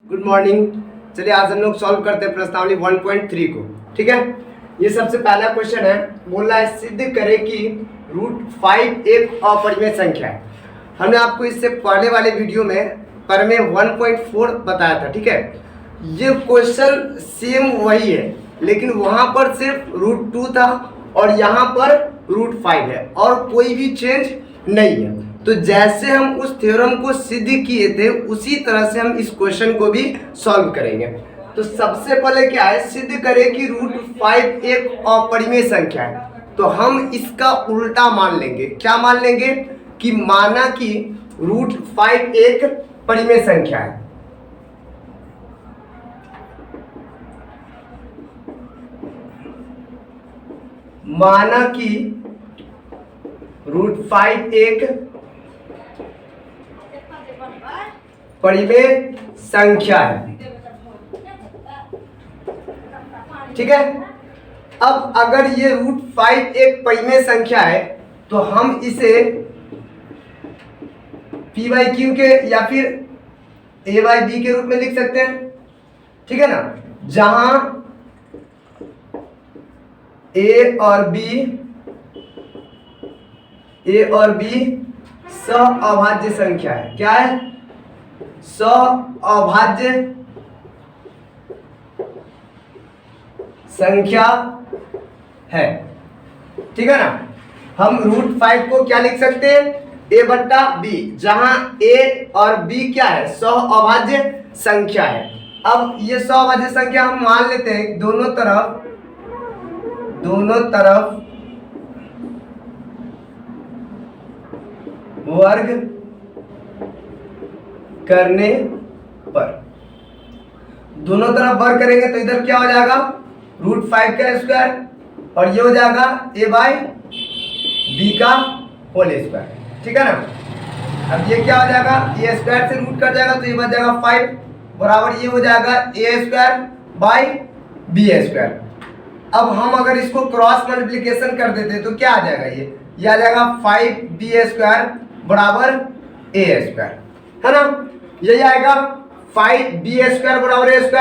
Good morning. चलिए आज हम लोग सॉल्व करते हैं प्रश्नावली 1.3 को। ठीक है, ये सबसे पहला क्वेश्चन है। बोल रहा है सिद्ध करें कि √5 एक अपरिमेय संख्या है। हमने आपको इससे पहले वाले वीडियो में प्रमेय 1.4 बताया था। ठीक है, ये क्वेश्चन सेम वही है, लेकिन वहां पर सिर्फ √2 था और यहाँ पर √5 है और कोई भी चेंज नहीं है। तो जैसे हम उस थ्योरम को सिद्ध किए थे उसी तरह से हम इस क्वेश्चन को भी सॉल्व करेंगे। तो सबसे पहले क्या है, सिद्ध करें कि √5 एक अपरिमेय संख्या है। तो हम इसका उल्टा मान लेंगे। क्या मान लेंगे कि माना कि √5 एक परिमेय संख्या है। माना कि √5 एक परिमेय संख्या है। ठीक है, अब अगर ये √5 एक परिमेय संख्या है तो हम इसे p/q के या फिर a/b के रूप में लिख सकते हैं। ठीक है ना, जहां a और b सअभाज्य संख्या है। क्या है? सअभाज्य संख्या है। ठीक है ना, हम √5 को क्या लिख सकते हैं? a/b, जहां a और b क्या है? सअभाज्य संख्या है। अब ये सअभाज्य संख्या हम मान लेते हैं दोनों तरफ वर्ग करने पर, दोनों तरफ वर्ग करेंगे तो इधर क्या हो जाएगा? √5 का स्क्वायर और ये हो जाएगा a/b का होल स्क्वायर। ठीक है ना, अब ये क्या हो जाएगा? ये स्क्वायर से रूट कट जाएगा तो ये बच जाएगा 5 बराबर ये हो जाएगा a²/b²। अब हम अगर इसको क्रॉस मल्टीप्लिकेशन कर देते तो क्या आ जाएगा? ये आ जाएगा 5b² बराबर a², है ना। यही आएगा 5b² बराबर a²।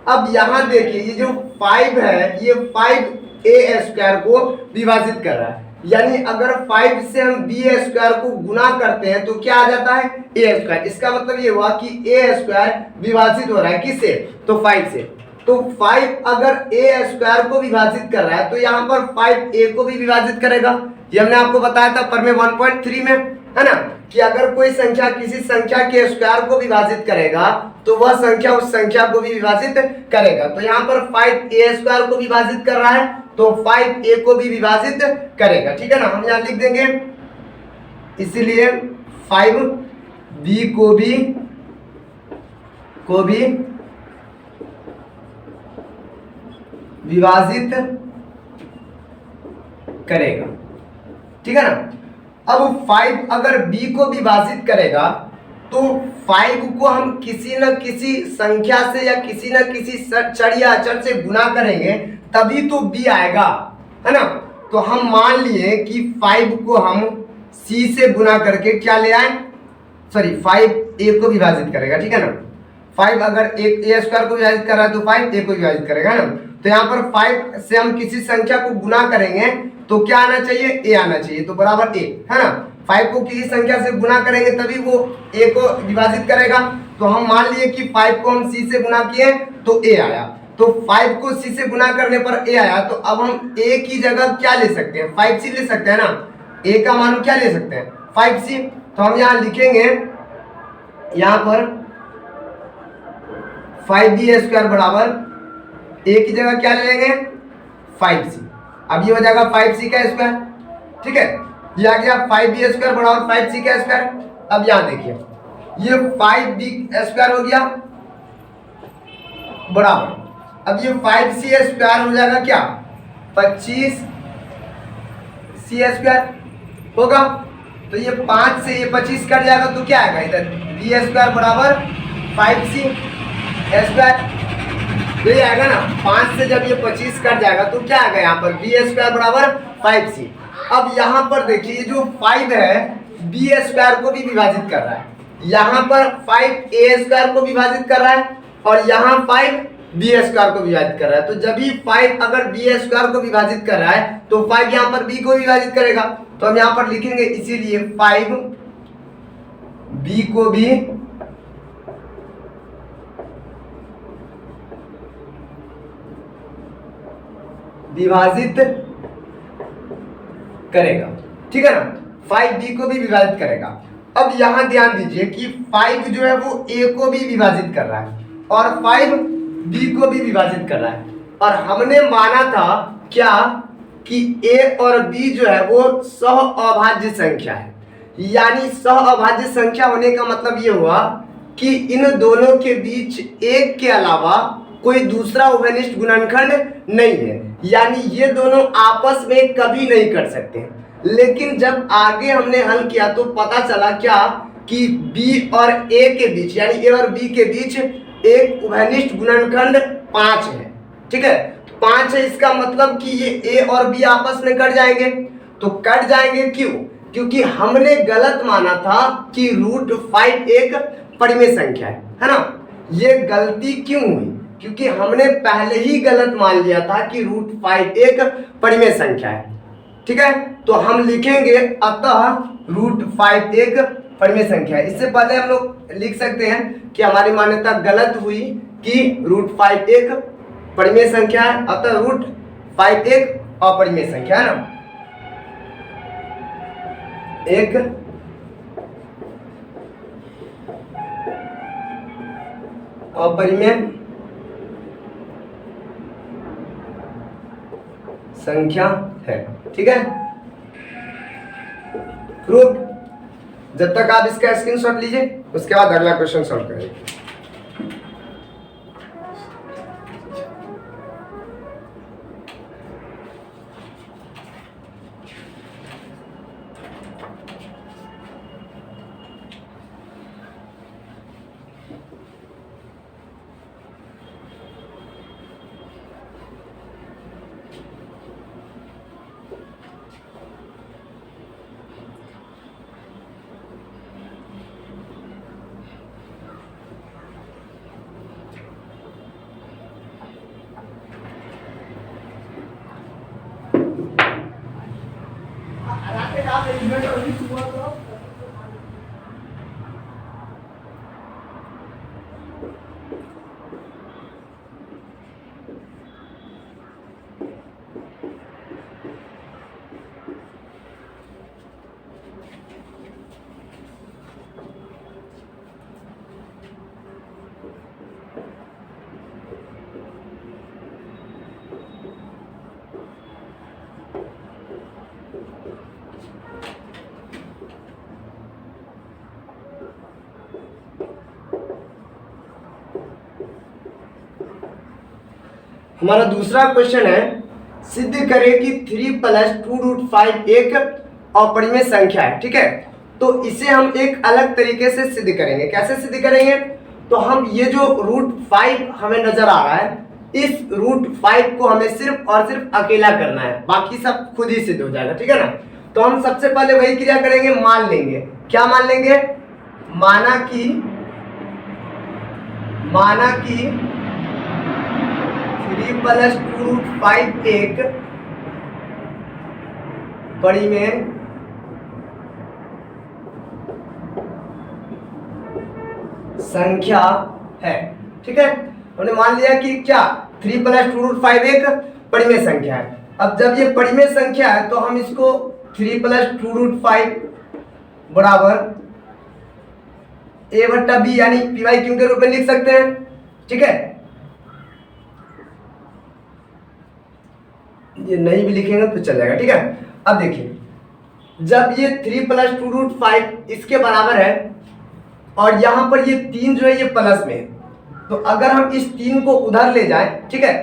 अब यहां देखिए ये जो 5 है ये 5a² को विभाजित कर रहा है, यानी अगर 5 से हम b² को गुना करते हैं तो क्या आ जाता है? a²। इसका मतलब ये हुआ कि a² विभाजित हो रहा है किससे? तो 5 से। तो 5 अगर a² को विभाजित कर रहा है तो यहाँ पर 5a को भी विभाजित करेगा। ये हमने आपको बताया था प्रमेय 1.3 में, है ना, कि अगर कोई संख्या किसी संख्या के स्क्वायर को विभाजित करेगा तो वह संख्या उस संख्या को भी विभाजित करेगा। तो यहाँ पर 5a² को विभाजित कर रहा है तो 5a को भी विभाजित करेगा। ठीक है ना, हम यहाँ लिख देंगे, इसलिए 5b को भी विभाजित करेगा। ठीक है ना, अब 5 अगर b को विभाजित करेगा तो 5 को हम किसी न किसी संख्या से या किसी न किसी चर या अचर से गुना करेंगे तभी तो b आएगा, है ना। तो हम मान लिए कि 5 को हम c से गुना करके क्या ले आए? सॉरी, 5a को विभाजित करेगा। ठीक है ना, 5 अगर एक a² को विभाजित कर रहा है तो 5a को विभाजित करेगा ना। तो यहाँ पर 5 से हम किसी संख्या को गुना करेंगे तो क्या आना चाहिए? a आना चाहिए, तो बराबर a, है ना। 5 को किसी संख्या से गुना करेंगे तभी वो a को विभाजित करेगा। तो हम मान लिए कि 5 को हम c से गुना किए तो a आया, तो 5 को c से गुना करने पर a आया। तो अब हम a की जगह क्या ले सकते हैं? 5c ले सकते हैं ना। a का मान क्या ले सकते हैं? 5c। तो हम यहाँ लिखेंगे, यहाँ पर 5b² बराबर a की जगह क्या ले लेंगे? 5c। अब ये हो जाएगा 5c का स्क्वायर। ठीक है, ये आ गया 5b² बराबर 5c का स्क्वायर। अब यहाँ देखिए ये 5b² हो गया बराबर, अब ये 5c² हो जाएगा क्या? 25c² होगा। तो ये 5 से ये 25 कट जाएगा तो क्या आएगा? इधर b² बराबर 5c²। ये आएगा ना, 5 से जब ये 25 कट जाएगा तो क्या आएगा? यहाँ पर b² बराबर 5c। अब यहाँ पर देखिए ये जो 5 है b² को भी विभाजित कर रहा है, यहाँ पर 5a² को विभाजित कर रहा है और यहाँ 5b² को विभाजित कर रहा है। तो जब भी 5 अगर b² को विभाजित कर रहा है तो 5 यहाँ पर b को विभाजित करेगा। तो हम यहाँ पर लिखेंगे इसीलिए 5b को भी विभाजित करेगा, ठीक है ना, 5b को भी विभाजित करेगा। अब यहां ध्यान दीजिए कि 5 जो है वो a को भी विभाजित कर रहा है और 5b को भी विभाजित कर रहा है। और हमने माना था क्या कि a और b जो है वो सह अभाज्य संख्या है, यानी सह अभाज्य संख्या होने का मतलब ये हुआ कि इन दोनों के बीच एक के अलावा कोई दूसरा उभयनिष्ठ गुणनखंड नहीं है, यानी ये दोनों आपस में कभी नहीं कर सकते। लेकिन जब आगे हमने हल किया तो पता चला क्या कि b और a के बीच यानी a और b के बीच एक उभयनिष्ठ गुणनखंड 5 है, ठीक है, 5 है। इसका मतलब कि ये a और b आपस में कट जाएंगे। तो कट जाएंगे क्यों? क्योंकि हमने गलत माना था कि √5 एक परिमेय संख्या है ना। ये गलती क्यों हुई? क्योंकि हमने पहले ही गलत मान लिया था कि √5 एक परिमेय संख्या है, ठीक है। तो हम लिखेंगे अतः √5 एक परिमेय संख्या है। इससे पहले हम लोग लिख सकते हैं कि हमारी मान्यता गलत हुई कि √5 एक परिमेय संख्या है, अतः √5 एक अपरिमेय संख्या है ना, एक अपरिमेय संख्या है, ठीक है। प्रूफ। जब तक आप इसका स्क्रीनशॉट लीजिए उसके बाद अगला क्वेश्चन सॉल्व करेंगे। हमारा दूसरा क्वेश्चन है, सिद्ध करें कि 3 + 2√5 एक अपरिमेय संख्या है, ठीक है। तो इसे हम एक अलग तरीके से सिद्ध करेंगे। कैसे सिद्ध करेंगे? तो हम ये जो √5 हमें नजर आ रहा है, इस √5 को हमें सिर्फ और सिर्फ अकेला करना है, बाकी सब खुद ही सिद्ध हो जाएगा, ठीक है ना। तो हम सबसे पहले वही क्रिया करेंगे, मान लेंगे। क्या मान लेंगे? माना कि 3 + 2√5 एक परिमेय संख्या है, ठीक है। हमने मान लिया कि क्या 3 + 2√5 एक परिमेय संख्या है। अब जब ये परिमेय संख्या है तो हम इसको 3 + 2√5 बराबर a/b यानी pq के रूप में लिख सकते हैं, ठीक है। ये नहीं भी लिखेंगे तो चल जाएगा, ठीक है। अब देखिए, जब ये 3 + 2√5 इसके बराबर है और यहाँ पर ये 3 जो है ये प्लस में है, तो अगर हम इस 3 को उधर ले जाएं, ठीक है,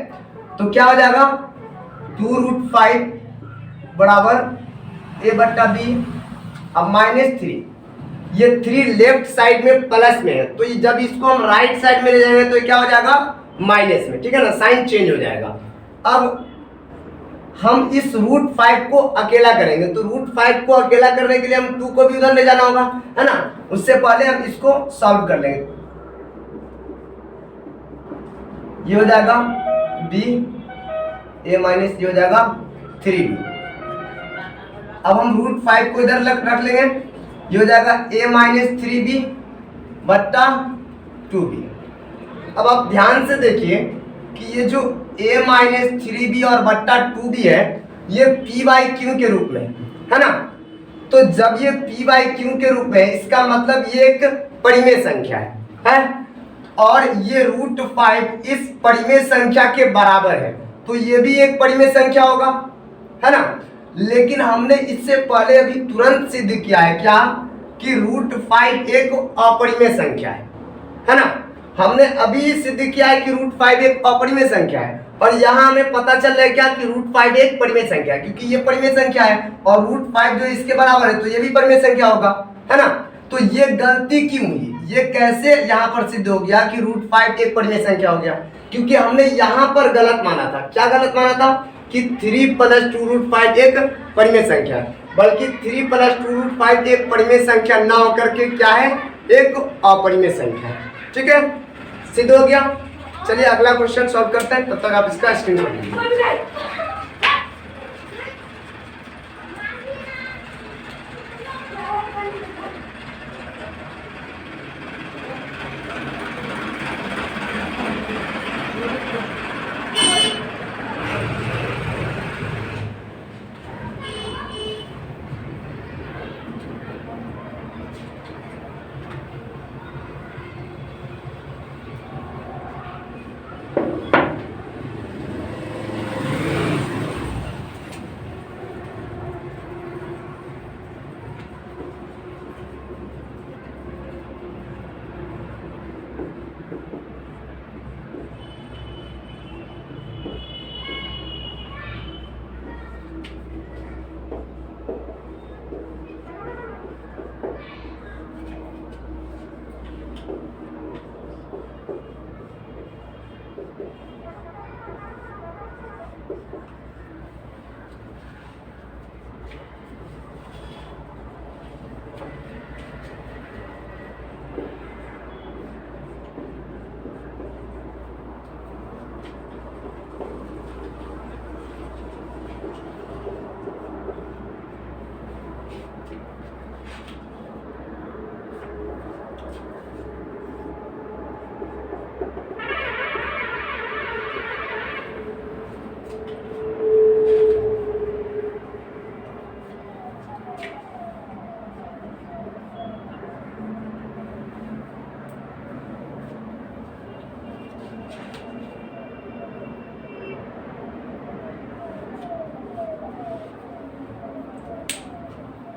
तो क्या हो जाएगा 2√5 बराबर a/b। अब -3, ये 3 लेफ्ट साइड में प्लस में है, तो जब इसको हम राइट साइड में ले जाएंगे तो क्या हो जाएगा माइनस में, ठीक है ना, साइन चेंज हो जाएगा। अब हम इस रूट 5 को अकेला करेंगे, तो रूट 5 को अकेला करने के लिए हम 2 को भी उधर ले जाना होगा, है ना। उससे पहले हम इसको सॉल्व कर लेंगे। ये हो जाएगा b a माइनस ये हो जाएगा 3b। अब हम रूट 5 को इधर रख लेंगे, ये हो जाएगा a माइनस 3b बट्टा 2b। अब आप ध्यान से देखिए कि ये जो a माइनस 3b और बट्टा 2b है ये p बाई क्यू के रूप में है ना। तो जब ये p बाई क्यू के रूप में, इसका मतलब ये एक परिमेय संख्या है और ये रूट 5 इस परिमेय संख्या के बराबर है, तो ये भी एक परिमेय संख्या होगा, है ना। लेकिन हमने इससे पहले अभी तुरंत सिद्ध किया है क्या कि रूट 5 एक अपरिमेय संख्या है ना। हमने अभी सिद्ध किया है कि रूट 5 एक अपरिमेय संख्या है और यहाँ हमें पता चल रहा है क्या कि रूट 5 एक परिमेय संख्या है, क्योंकि ये परिमेय संख्या है और रूट 5 जो इसके बराबर है तो ये भी परिमेय संख्या होगा, है ना। तो ये गलती क्यों हुई, ये कैसे यहाँ पर सिद्ध हो गया कि रूट 5 एक परिमेय संख्या हो गया, क्योंकि हमने यहाँ पर गलत माना था। क्या गलत माना था कि 3 + 2 रूट 5 एक परिमेय संख्या है, बल्कि 3 + 2 रूट 5 एक परिमेय संख्या ना होकर के क्या है, एक अपरिमेय संख्या है। ठीक है, सिद्ध हो गया। चलिए अगला क्वेश्चन सॉल्व करते हैं, तब तक आप इसका स्क्रीनशॉट लीजिए।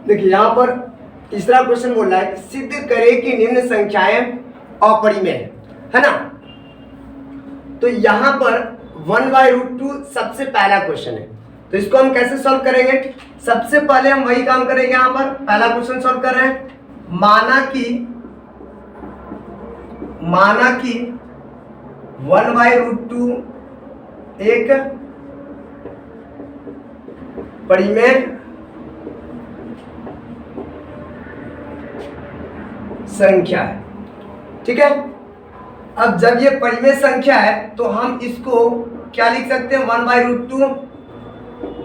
देखिए यहाँ पर तीसरा क्वेश्चन बोल रहा है सिद्ध करें कि निम्न संख्याएं अपरिमेय है ना। तो यहाँ पर 1/√2 सबसे पहला क्वेश्चन है, तो इसको हम कैसे सॉल्व करेंगे। सबसे पहले हम वही काम करेंगे, यहाँ पर पहला क्वेश्चन सॉल्व कर रहे हैं। माना कि 1/√2 एक परिमेय संख्या है, ठीक है। अब जब ये परिमेय संख्या है तो हम इसको क्या लिख सकते हैं, 1/√2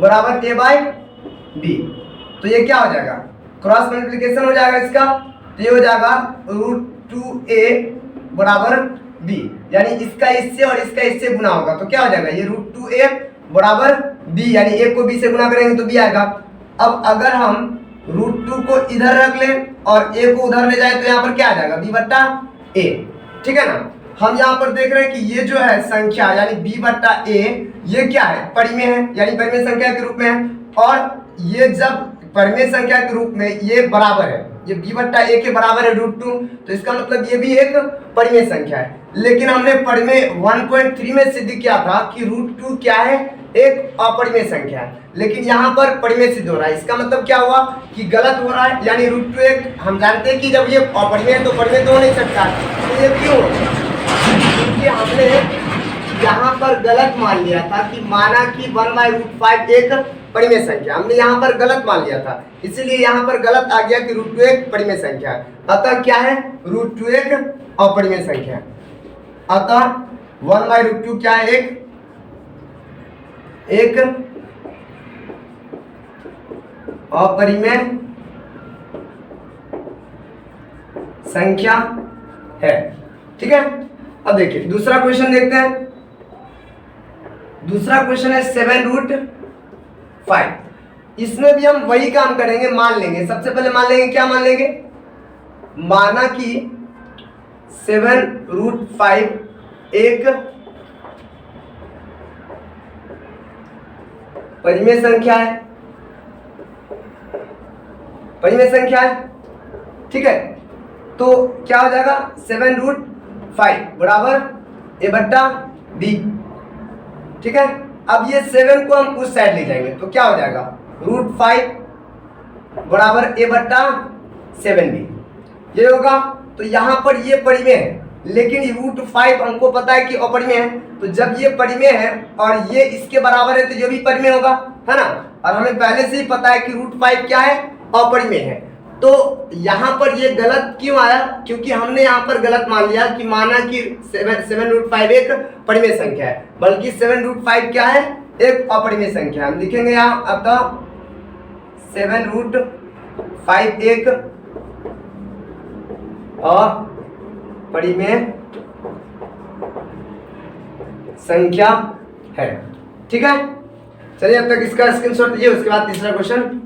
बराबर a/b। तो ये क्या हो जाएगा, क्रॉस मल्टीप्लिकेशन हो जाएगा इसका, तो ये हो जाएगा √2a बराबर b, यानी इसका इससे और इसका इससे गुना होगा तो क्या हो जाएगा, ये √2a बराबर b, यानी a को b से गुना करेंगे तो b आएगा। अब अगर हम √2 को इधर रख लें और a को उधर ले जाए तो यहाँ पर क्या आ जाएगा, b/a, ठीक है ना। हम यहाँ पर देख रहे हैं कि ये जो है संख्या यानी b/a ये क्या है, परिमेय है, यानी परिमेय संख्या के रूप में है। और ये जब परिमेय संख्या के रूप में ये बराबर है, ये b/a के बराबर है √2, तो इसका मतलब ये भी एक परिमेय संख्या है। लेकिन हमने परिमेय 1.3 में सिद्ध किया था कि √2 क्या है, एक अपरिमेय संख्या है, लेकिन यहाँ पर परिमेय सिद्ध हो रहा है। इसका मतलब क्या हुआ कि गलत हो रहा है, यानी √2 एक, हम जानते हैं कि जब ये अपरिमेय तो परिमेय तो हो नहीं सकता, तो ये क्यों, क्योंकि हमने यहाँ पर गलत मान लिया था कि माना कि 1/√5 एक परिमेय संख्या, हमने यहाँ पर गलत मान लिया था, इसीलिए यहाँ पर गलत आ गया कि √2 एक परिमेय संख्या है। अतः क्या है, √2 एक अपरिमेय संख्या है। अतः 1/√2 क्या है, एक अपरिमेय संख्या है। ठीक है, अब देखिए दूसरा क्वेश्चन देखते हैं। दूसरा क्वेश्चन है 7√5। इसमें भी हम वही काम करेंगे, मान लेंगे। सबसे पहले मान लेंगे, क्या मान लेंगे, माना कि 7√5 एक परिमेय संख्या है, परिमेय संख्या है। ठीक है, तो क्या हो जाएगा, 7√5 बराबर a/b। ठीक है, अब ये 7 को हम उस साइड ले जाएंगे तो क्या हो जाएगा, √5 बराबर a/7b, ये होगा। तो यहाँ पर ये परिमेय है, लेकिन √5 हमको पता है कि अपरिमेय है, तो जब ये परिमेय है और ये इसके बराबर है तो ये भी परिमेय होगा, है ना। और हमें पहले से ही पता है कि √5 क्या है, अपरिमेय है। तो यहाँ पर ये गलत क्यों आया, क्योंकि हमने यहाँ पर गलत मान लिया कि माना कि 7√5 एक परिमेय संख्या है, बल्कि 7√5 क्या है, एक अपरिमेय संख्या है। हम लिखेंगे यहाँ, अतः 7√5 एक अपरिमेय संख्या है। ठीक है, चलिए अब तक इसका स्क्रीनशॉट लीजिए, उसके बाद तीसरा क्वेश्चन